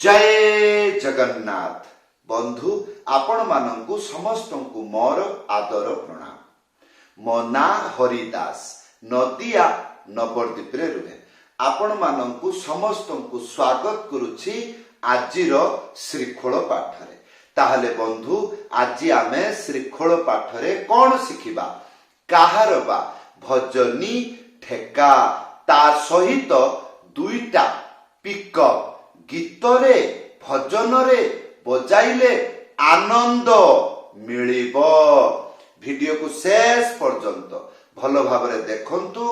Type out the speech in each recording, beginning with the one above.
जय जगन्नाथ बंधु आपण मानंकु समस्तंकु मोर आदर प्रणाम। मो ना हरिदास नदिया नवद्वीप रे रुहे आपण मानंकु समस्तंकु स्वागत करुछि आजिर श्रीखोल पाठरे। ताहले बंधु आज आमे श्रीखोल पाठरे कौन शिखिबा काहार बा भजनी ठेका ता सहित दुईटा पिकअप गीतरे भजनरे बजाइले आनंद मिलिब। वीडियो को शेष पर्यंत भल भाबरे देखंतु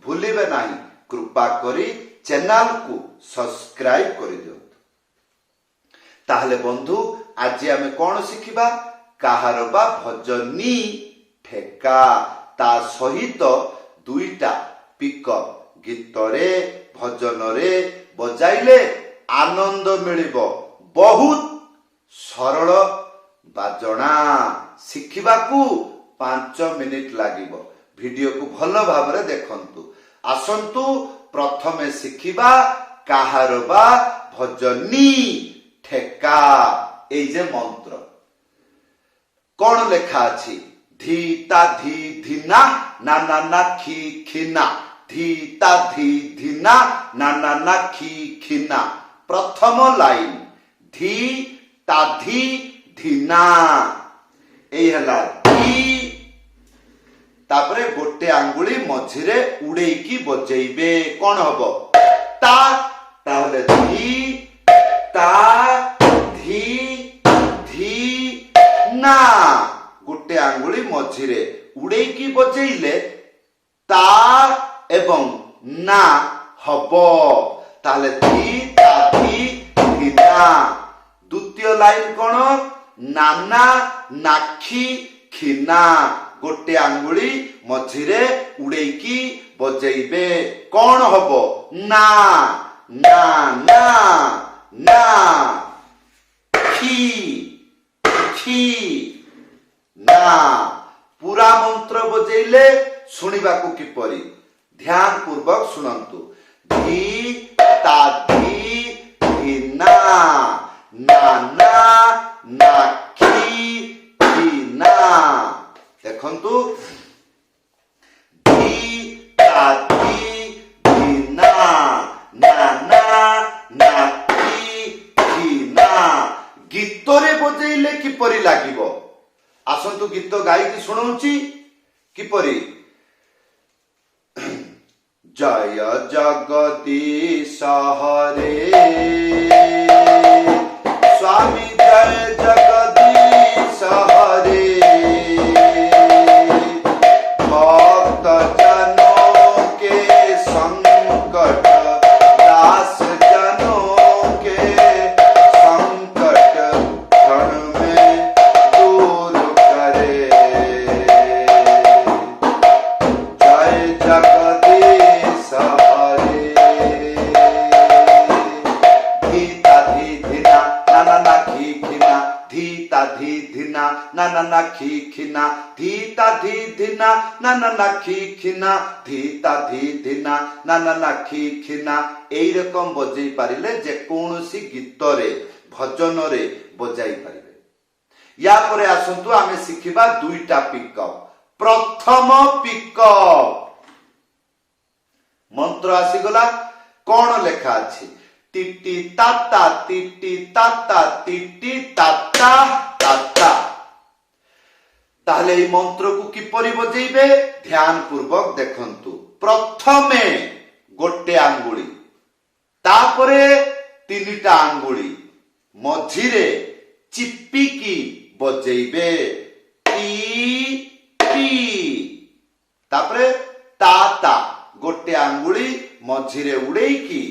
भूलिबे नाही। कृपा करी चैनल को सब्सक्राइब करि दियंतु। ताहले बंधु आज आमे कोन शिखिबा काहार बा भजनी ठेका ता सहित दुईटा पिकअप गीतरे भजनरे बजाइले आनंद मिलिब। बहुत सरल बाजणा शिखिबाकू 5 मिनिट लागिबो। वीडियो को भल भाबरे देखंतु। आसंतु प्रथमे शिखिबा काहार बा भजनी ठेका। एई जे मंत्र कोन लेखा अछि धी ता धी धिना ना ना ना खी खिना धी ता धी धिना ना ना ना खी खिना। प्रथम लाइन धी ता धी धिना एई हला धी तापरे गोटे आंगुली मझिरे उड़ेकी बजेइबे कोन हबो ता। ताहले धी ता धी धी ना गोटे आंगुली मझिरे उड़ेकी बजेइले ता एवं ना हबो। ताहले धी ता धी धिना। द्वितीय लाइन कोन नाना नाखी खिना गोटे आंगुली मझिरे उड़ेकी बजेइबे कोन हबो ना ना ना ना खी खी ना। पूरा मंत्र बजेइले सुनिबाकू किपरि ध्यान पूर्वक सुनंतु। धी ता धी धिना ना ना ना खी खिना। देखंतु धी ता धी धिना ना ना ना खी खिना। गीतरे बजेइले किपरि लागिबो आसंतु गीत गाइकी सुनौची किपरि। जय जगदीश हरे स्वामी जय जगदीश हरे भक्त जनों के संकट दास जनों के संकट क्षण में दूर करे। जय जगदीश हरे धी ता धी धिना ना ना ना खी खिना धी ता धी धिना ना ना ना खी खिना धी ता धी धिना ना ना ना खी खिना धी ता धी धिना ना ना ना खी खिना। एई रकम बजेई पारिले जे कोनोसी गीतरे भजनरे बजाई पारिबे। या परे आसंतु आमे शिखिबा दुईटा पिकअप। प्रथम पिकअप मंत्र आसीगला कोन लेखा अछि टिटी ताता टिटी ताता टिटी ताता ताता। ताहले এই मंत्र को किपरि बजेइबे ध्यान पूर्वक देखंतु। प्रथमे गोटे आंगुली तापरे तीनटा आंगुली मझिरे चिप्पिकी बजेइबे टी टी। तापरे ताता गोटे आंगुली मझिरे उड़ेकी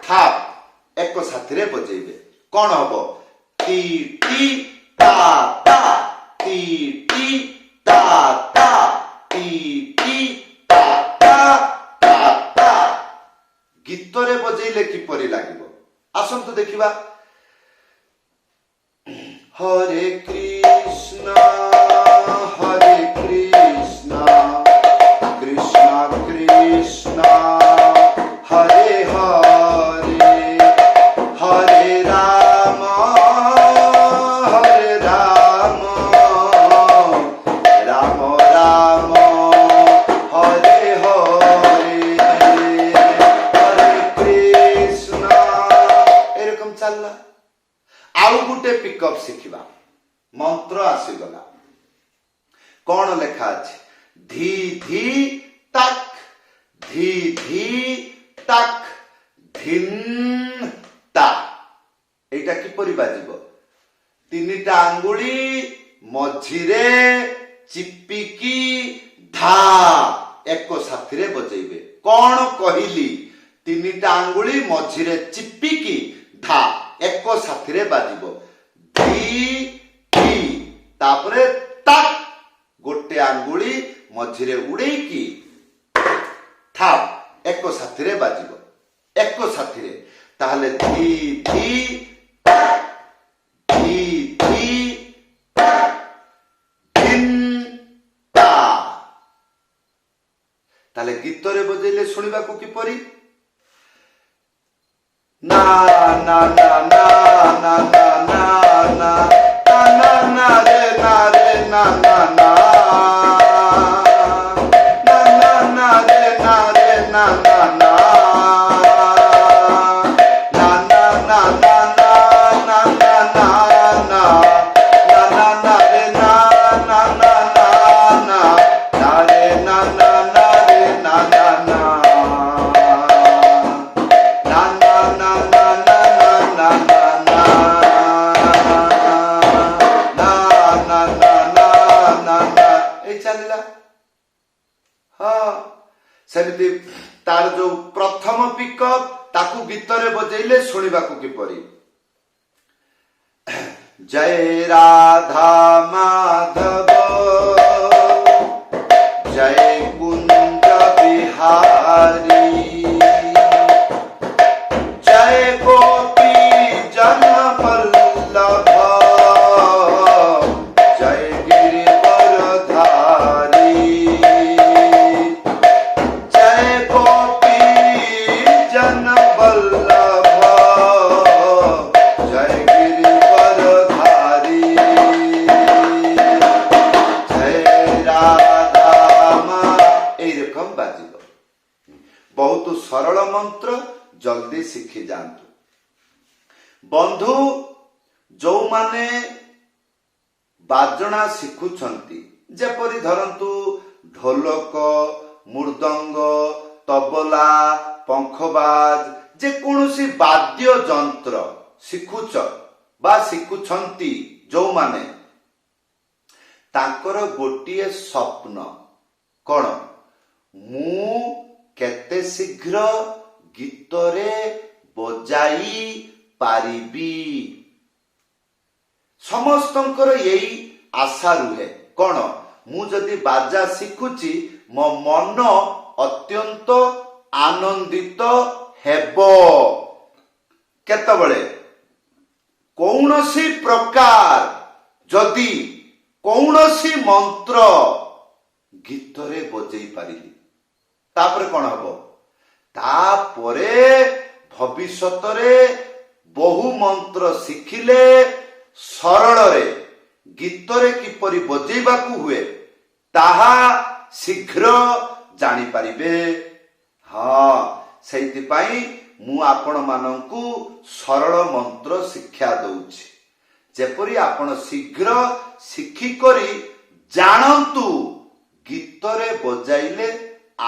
थाप एक साथीरे बजेइबे कोन हबो टी टी ता ता टी टी ता ता टी टी ता ता ता ता। गीतरे बजेइले किपरि लागिबो आसंतु देखिबा। हरे कृष्ण कृष्ण कृष्ण हरे हरे हरे राम सारा आउ गुटे पिकअप शिखिबा मंत्र आसीगला कौन लेखा अछि धी धी तक धी धी तक धिन ता एटा किपरि बाजिबो तीनिटा आंगुली मझिरे चिपिकी धा एक साथी रे बजेइबे कौन कहिली तीनिटा आंगुली मझिरे चिपिकी धा एक साथी रे बाजिबो धी धी तापरे तक गोटे आंगुली मझिरे उड़ेकी थाप एक साथी रे बाजिबो एक साथी रे ताहले धी धी धी धी धिन ता ताहले गीत रे बजेले सुनिबा को किपरि ना ना ना ना ना ना ना ना ना ना रे ना रे ना ना ना ना ना ना रे ना रे ना ना ना सेमती तार जो प्रथम पिकअप ताकू गीत रे बजेइले सुनिबा को किपरि जय राधा माधव जय कुंज बिहारी जय गोपी जन वल्लभ जय गिरिवर धारी जय गोपी जन वल्लभ जय गिरिवर धारी जय राधा माँ एरकम बाजिब बहुत सरल मंत्र जल्दी शिखी जातु बंधु जो माने बाजणा शिखुछंती जेपरि धरंतु ढोलक मृदंग तबला पंखबाज जे कोनोसी वाद्य यंत्र शिखुछ बा शिखुछंती जो माने तांकर गोटिए स्वप्न कौन मु केते शीघ्र गीतरे बजाई पारिबी समस्तंकर यही आशा रुहे कौन मु जदि बाजा शिखुची मो मन अत्यंत आनंदित हेबो केतबळे कौनसी प्रकार जदि कौनसी मंत्र गीतरे बजेई पारिली तापरे कौन हबो तापरे भविष्यतरे बहु मंत्र शिखिले सरल रे गीतरे किपरि बजेइबाकू हुए ताहा शीघ्र जानी पारिबे हाँ सेति पाई मु आपण मानंकु सरल मंत्र शिक्षा दउछि जेपरि आपण शीघ्र शिखी करी जानंतु गीतरे बजाइले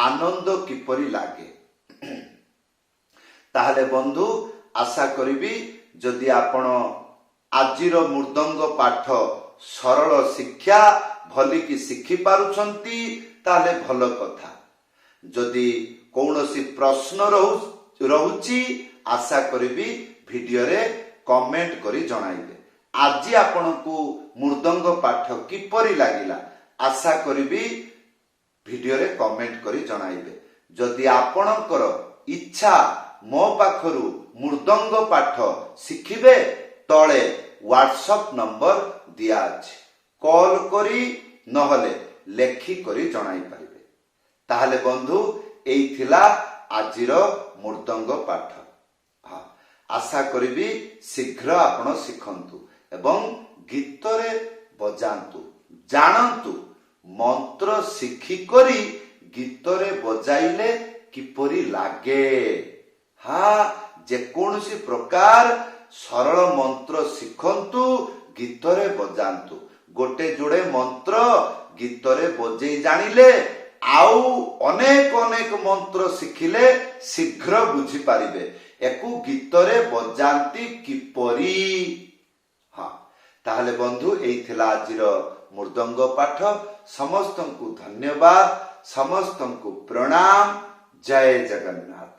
आनंद किपरि लागे ताहले बंधु आशा करिबी जदि आपण आजिर मृदंग पाठ सरल शिक्षा भली की शिखी पारुछंती ताहले भल कथा जदि कौनसी प्रश्न रहुची आशा करिबी वीडियो रे कमेंट करी जणाइबे आज आपनकु मृदंग पाठ किपरि लागिला आशा करिबी वीडियो रे कमेंट करी जणाइबे जदि आपनकर इच्छा मो पाखरु मृदंग पाठ शिखिबे तळे व्हाट्सएप नंबर दिया अछि कॉल करी नहले लेखी करी जणाई पारिबे ताहले बंधु एई थिला आजिर मृदंग पाठ हाँ आशा करिबी शीघ्र आपण शिखंतु एवं गीतरे बजांतु जानंतु मंत्र शिखी करी गीतरे बजाइले किपरि लागे हाँ जे कोनसी प्रकार ସରଳ ମନ୍ତ୍ର ଶିଖନ୍ତୁ, ଗୀତରେ ବଜାନ୍ତୁ। ଗୋଟେ ଯୋଡ଼େ ମନ୍ତ୍ର ଗୀତରେ ବଜେଇ ଜାଣିଲେ ଆଉ ଅନେକ ଅନେକ ମନ୍ତ୍ର ଶିଖିଲେ ଶୀଘ୍ର ବୁଝିପାରିବେ ୟାକୁ ଗୀତରେ ବଜାନ୍ତି କିପରି। ହଁ, ତାହେଲେ ବନ୍ଧୁ ଏଇ ଥିଲା ଆଜିର ମୃଦଙ୍ଗ ପାଠ। ସମସ୍ତଙ୍କୁ ଧନ୍ୟବାଦ, ସମସ୍ତଙ୍କୁ ପ୍ରଣାମ। ଜୟ ଜଗନ୍ନାଥ।